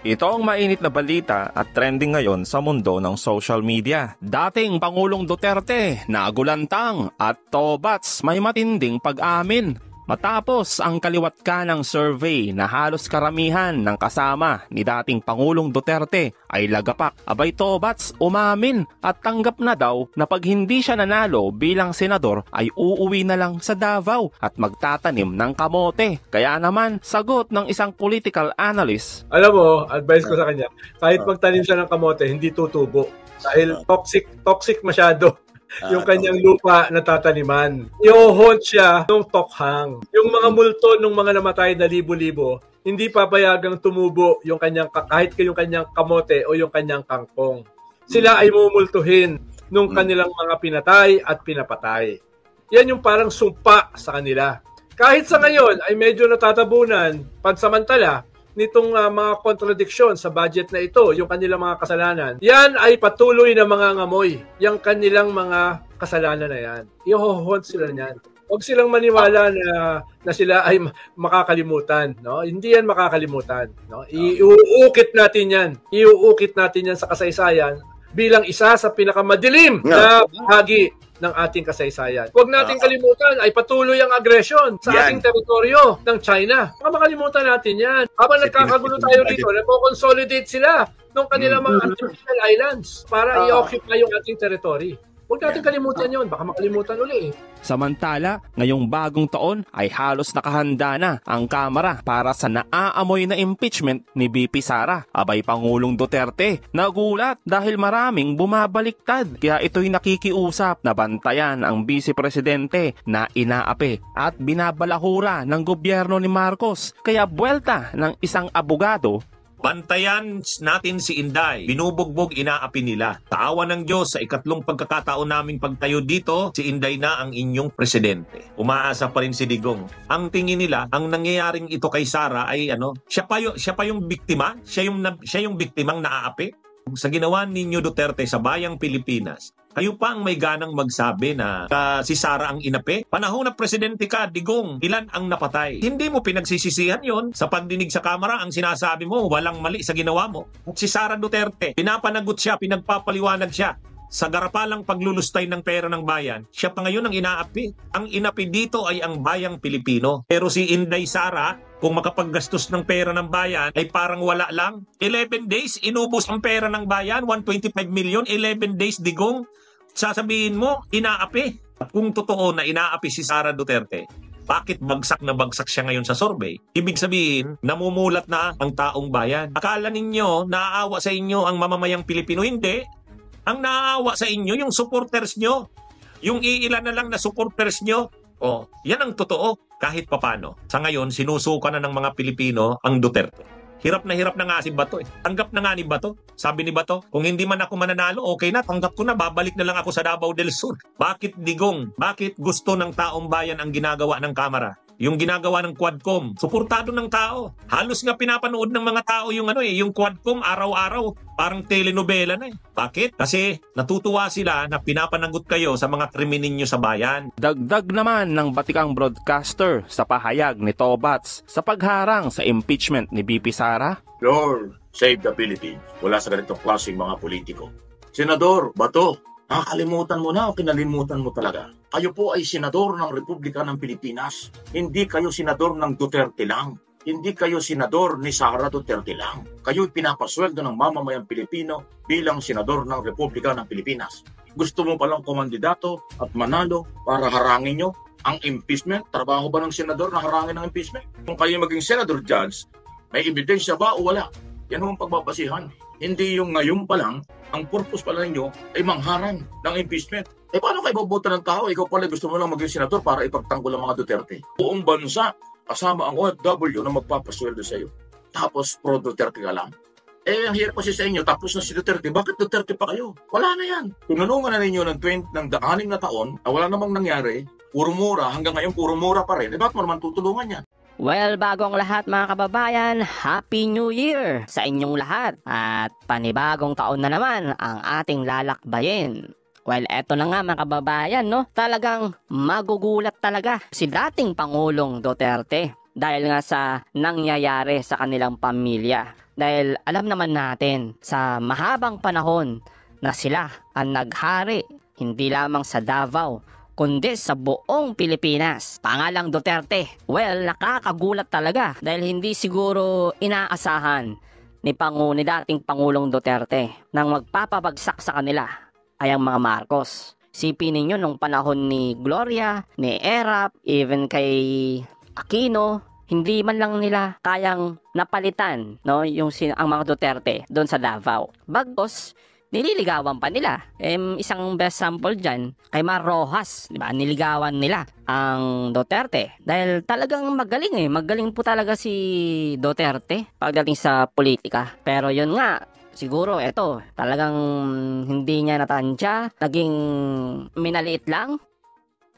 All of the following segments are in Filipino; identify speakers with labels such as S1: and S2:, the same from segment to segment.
S1: Ito ang mainit na balita at trending ngayon sa mundo ng social media. Dating Pangulong Duterte, nagulantang at tobats may matinding pag-amin. Matapos ang kaliwat kanang survey na halos karamihan ng kasama ni dating Pangulong Duterte ay lagapak, abay tobats umamin at tanggap na daw na pag hindi siya nanalo bilang senador ay uuwi na lang sa Davao at magtatanim ng kamote. Kaya naman, sagot ng isang political analyst.
S2: Alam mo, advice ko sa kanya, kahit magtanim siya ng kamote, hindi tutubo. Dahil toxic masyado. Yung kanyang lupa na tataniman. I-haunt siya ng tokhang. Yung mga multo ng mga namatay na libo-libo, hindi papayagang tumubo yung kanyang, kahit yung kanyang kamote o yung kanyang kangkong. Sila ay mumultuhin nung kanilang mga pinatay at pinapatay. Yan yung parang sumpa sa kanila. Kahit sa ngayon ay medyo natatabunan, pansamantala, nitong mga kontradiksyon sa budget na ito, yung kanilang mga kasalanan, yan ay patuloy na mga ngamoy, yung kanilang mga kasalanan na yan. I-haunt sila niyan. Huwag silang maniwala na sila ay makakalimutan. No? Hindi yan makakalimutan. No? Iuukit natin yan. Iuukit natin yan sa kasaysayan bilang isa sa pinakamadilim na bahagi ng ating kasaysayan. Huwag natin kalimutan ay patuloy ang aggression sa ating teritoryo ng China. Baka makalimutan natin yan. Habang nagkakagulo tayo dito, nagko-consolidate sila ng kanilang mga artificial islands para i-occupy yung ating territory. Huwag natin kalimutan yun. Baka makalimutan uli.
S1: Samantala, ngayong bagong taon ay halos nakahanda na ang Kamara para sa naaamoy na impeachment ni VP Sara. Abay Pangulong Duterte, nagulat dahil maraming bumabaliktad. Kaya ito'y nakikiusap na bantayan ang Vice Presidente na inaapi at binabalahura ng gobyerno ni Marcos. Kaya buwelta ng isang abogado,
S3: bantayan natin si Inday. Binubugbog, inaapi nila. Taawa ng Diyos, sa ikatlong pagkakataon naming pagtayo dito, si Inday na ang inyong presidente. Umaasa pa rin si Digong. Ang tingin nila, ang nangyayaring ito kay Sara ay siya pa yung biktima? Siya yung biktimang naaapi? Sa ginawa ninyo Duterte sa bayang Pilipinas, kayo pa ang may ganang magsabi na si Sara ang inapi? Panahon na presidente ka, Digong, ilan ang napatay? Hindi mo pinagsisisihan yon sa pagdinig sa Kamara. Ang sinasabi mo, walang mali sa ginawa mo. At si Sara Duterte, pinapanagot siya, pinagpapaliwanag siya. Sa garapalang paglulustay ng pera ng bayan, siya pa ngayon ang inaapi. Ang inapi dito ay ang bayang Pilipino. Pero si Inday Sara, kung makapaggastos ng pera ng bayan, ay parang wala lang. 11 days, inubos ang pera ng bayan, 125 million, 11 days, Digong. Sasabihin mo, inaapi. At kung totoo na inaapi si Sara Duterte, bakit bagsak na bagsak siya ngayon sa survey? Ibig sabihin, namumulat na ang taong bayan. Akala ninyo, naaawa sa inyo ang mamamayang Pilipino? Hindi. Ang naaawa sa inyo, yung supporters nyo. Yung iilan na lang na supporters nyo. Yan ang totoo kahit papano. Sa ngayon, sinusuka na ng mga Pilipino ang Duterte. Hirap na nga si Bato. Tanggap na nga ni Bato. Sabi ni Bato, kung hindi man ako mananalo, okay na, tanggap ko na, babalik na lang ako sa Davao del Sur. Bakit Digong? Bakit gusto ng taong bayan ang ginagawa ng Kamara? Yung ginagawa ng Quadcom, suportado ng tao. Halos nga pinapanood ng mga tao yung yung Quadcom araw-araw, parang telenovela na . Bakit? Kasi natutuwa sila na pinapanagot kayo sa mga krimen ninyo sa bayan.
S1: Dagdag naman ng batikang broadcaster sa pahayag ni Tobats sa pagharang sa impeachment ni VP Sara.
S4: Lord, save the Philippines. Wala sa ganitong klaseng mga politiko. Senador Bato, nakakalimutan mo na o kinalimutan mo talaga? Kayo po ay senador ng Republika ng Pilipinas. Hindi kayo senador ng Duterte lang. Hindi kayo senador ni Sara Duterte lang. Kayo'y pinapasweldo ng mamamayang Pilipino bilang senador ng Republika ng Pilipinas. Gusto mo palang kumandidato at manalo para harangin nyo ang impeachment? Trabaho ba ng senador na harangin ang impeachment? Kung kayo maging senador judge, may ebidensya ba o wala? Yan ang pagbabasihan. Hindi yung ngayon pa lang, ang purpose pala ninyo ay mangharang ng impeachment. Paano kayo boboto ng tao? Ikaw pala gusto mo lang maging senador para ipagtanggol ang mga Duterte. Buong bansa, kasama ang OFW na magpapasweldo sa iyo. Tapos pro-Duterte ka lang. Ang hirap kasi sa inyo, tapos na si Duterte, bakit Duterte pa kayo? Wala na yan. Tunanungan na ninyo ng 6 na taon, na wala namang nangyari, puro mura, hanggang ngayon puro mura pa rin. Bakit mo naman tutulungan yan?
S5: Well, bago ang lahat mga kababayan, Happy New Year sa inyong lahat. At panibagong taon na naman ang ating lalakbayin. Well, eto na nga mga kababayan, no? Talagang magugulat talaga si dating Pangulong Duterte dahil nga sa nangyayari sa kanilang pamilya. Dahil alam naman natin sa mahabang panahon na sila ang naghari hindi lamang sa Davao kundi sa buong Pilipinas. Pangalang Duterte. Well, nakakagulat talaga dahil hindi siguro inaasahan ni dating Pangulong Duterte nang magpapabagsak sa kanila ay ang mga Marcos. Sipin ninyo nung panahon ni Gloria, ni Erap, even kay Aquino, hindi man lang nila kayang napalitan ang mga Duterte doon sa Davao. Bagos, nililigawan pa nila. Isang best sample dyan, kay Mar Rojas, di ba? Niligawan nila ang Duterte. Dahil talagang magaling Magaling po talaga si Duterte pagdating sa politika. Pero yun nga, siguro talagang hindi niya natansya. Naging minaliit lang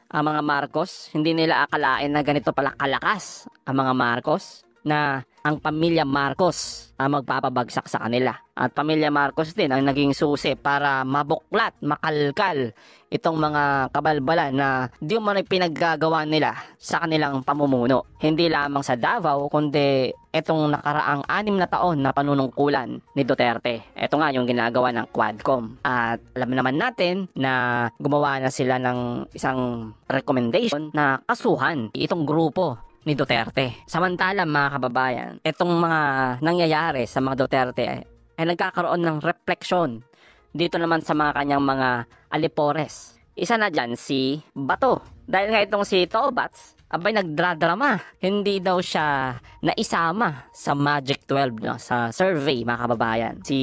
S5: ang mga Marcos. Hindi nila akalain na ganito pala kalakas ang mga Marcos, na ang pamilya Marcos ang magpapabagsak sa kanila. At pamilya Marcos din ang naging susi para mabuklat, makalkal itong mga kabalbalan na di mo na pinaggagawa nila sa kanilang pamumuno. Hindi lamang sa Davao, kundi itong nakaraang 6 na taon na panunungkulan ni Duterte. Ito nga yung ginagawa ng Quadcom. At alam naman natin na gumawa na sila ng isang recommendation na kasuhan itong grupo ni Duterte. Samantala mga kababayan, itong mga nangyayari sa mga Duterte ay nagkakaroon ng refleksyon dito naman sa mga kanyang mga alipores. Isa na dyan si Bato. Dahil nga itong si Tobats, abay nagdradrama. Hindi daw siya naisama sa Magic 12 sa survey mga kababayan. Si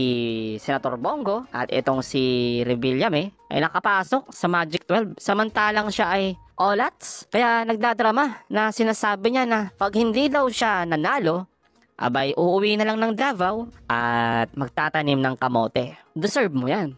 S5: Senator Bongo at itong si Revillame ay nakapasok sa Magic 12. Samantalang siya ay olats. Kaya nagdadrama na sinasabi niya na pag hindi daw siya nanalo, abay uuwi na lang ng Davao at magtatanim ng kamote. Deserve mo yan.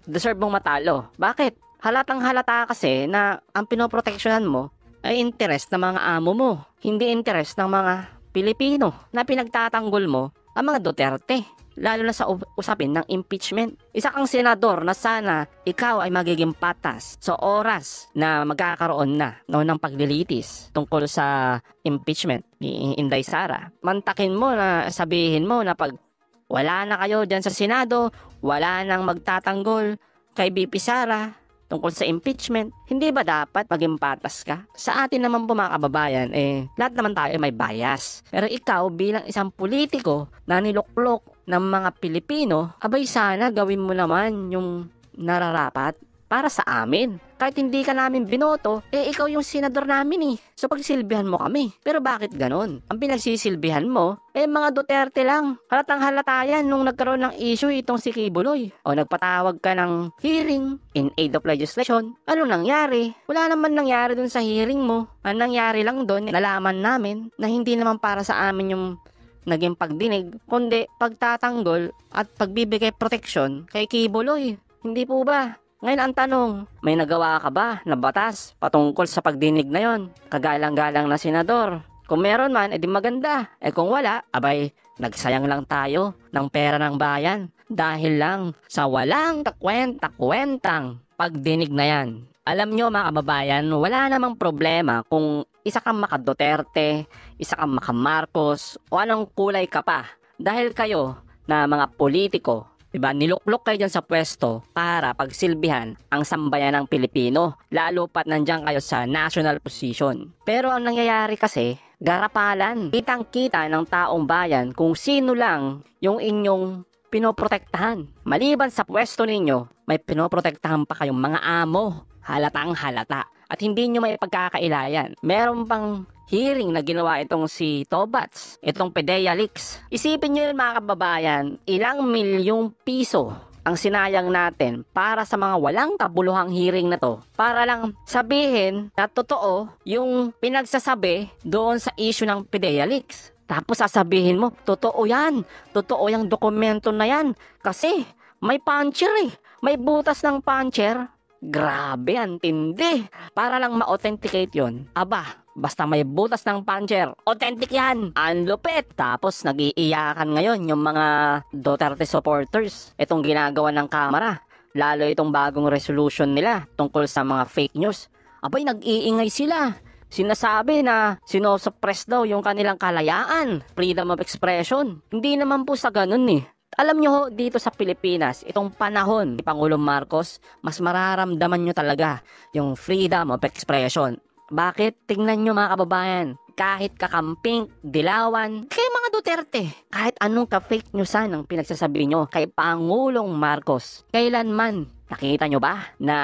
S5: Deserve mong matalo. Bakit? Halatang halata kasi na ang pinoproteksyonan mo ay interest ng mga amo mo, hindi interest ng mga Pilipino, na pinagtatanggol mo ang mga Duterte, lalo na sa usapin ng impeachment. Isa kang senador na sana ikaw ay magiging patas sa oras na magkakaroon na ng paglilitis tungkol sa impeachment ni Inday Sara. Mantakin mo na sabihin mo na pag wala na kayo dyan sa Senado, wala nang magtatanggol kay BP Sara tungkol sa impeachment, hindi ba dapat maging patas ka? Sa atin naman po mga kababayan, lahat naman tayo may bias. Pero ikaw bilang isang politiko na niluklok ng mga Pilipino, abay sana gawin mo naman yung nararapat para sa amin. Kahit hindi ka namin binoto, ikaw yung senador namin So pagsilbihan mo kami. Pero bakit ganon? Ang pinagsisilbihan mo, mga Duterte lang. Halatang halata yan nung nagkaroon ng issue itong si Kibuloy. O nagpatawag ka ng hearing in aid of legislation. Ano nangyari? Wala naman nangyari dun sa hearing mo. Ang nangyari lang dun, nalaman namin na hindi naman para sa amin yung naging pagdinig, kundi pagtatanggol at pagbibigay proteksyon kay Kibuloy. Hindi po ba? Ngayon ang tanong, may nagawa ka ba na batas patungkol sa pagdinig na yon? Kagalang-galang na senador. Kung meron man, edi maganda. Kung wala, abay, nagsayang lang tayo ng pera ng bayan dahil lang sa walang kakwenta-kwentang pagdinig na yan. Alam nyo mga kababayan, wala namang problema kung isa kang maka-Duterte, isa kang maka-Marcos, o anong kulay ka pa. Dahil kayo na mga politiko, diba, niluklok kayo dyan sa pwesto para pagsilbihan ang sambayan ng Pilipino, lalo pat nandyan kayo sa national position. Pero ang nangyayari kasi, garapalan. Kitang-kita ng taong bayan kung sino lang yung inyong pinoprotektahan. Maliban sa pwesto ninyo, may pinoprotektahan pa kayong mga amo. Halatang halata. At hindi nyo may pagkakailayan. Meron pang hearing na ginawa itong si Tobats, itong PDEA Leaks. Isipin nyo yun mga kababayan, ilang milyong piso ang sinayang natin para sa mga walang kabuluhang hearing na to. Para lang sabihin na totoo yung pinagsasabi doon sa issue ng PDEA Leaks. Tapos sasabihin mo, totoo yan. Totoo yung dokumento na yan. Kasi may puncher May butas ng puncher. Grabe, ang tindi. Para lang ma-authenticate yon. Aba, basta may butas ng puncher, authentic yan. Ang lupit. Tapos nag-iiyakan ngayon yung mga Duterte supporters. Itong ginagawa ng Kamara. Lalo itong bagong resolution nila tungkol sa mga fake news. Abay, nag-iingay sila. Sinasabi na sinosuppress daw yung kanilang kalayaan, freedom of expression. Hindi naman po sa ganun eh. Alam nyo ho, dito sa Pilipinas, itong panahon ni Pangulong Marcos, mas mararamdaman nyo talaga yung freedom of expression. Bakit? Tingnan nyo mga kababayan. Kahit kakamping, dilawan, kay mga Duterte, kahit anong ka-fake newsan ang pinagsasabi nyo kay Pangulong Marcos, kailanman, nakita nyo ba na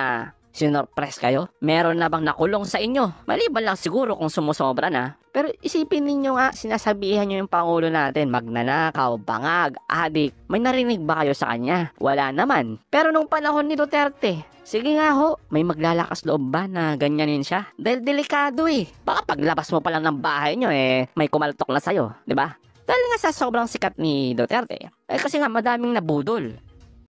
S5: sinorpress kayo? Meron na bang nakulong sa inyo? Maliban lang siguro kung sumusobra na. Pero isipin ninyo nga, sinasabihan nyo yung Pangulo natin, magnanakaw, bangag, adik. May narinig ba kayo sa kanya? Wala naman. Pero nung panahon ni Duterte, sige nga ho, may maglalakas loob ba na ganyanin siya? Dahil delikado eh. Baka paglabas mo pa lang ng bahay nyo may kumaltok na sa'yo, di ba? Dahil nga sa sobrang sikat ni Duterte. Kasi nga madaming nabudol.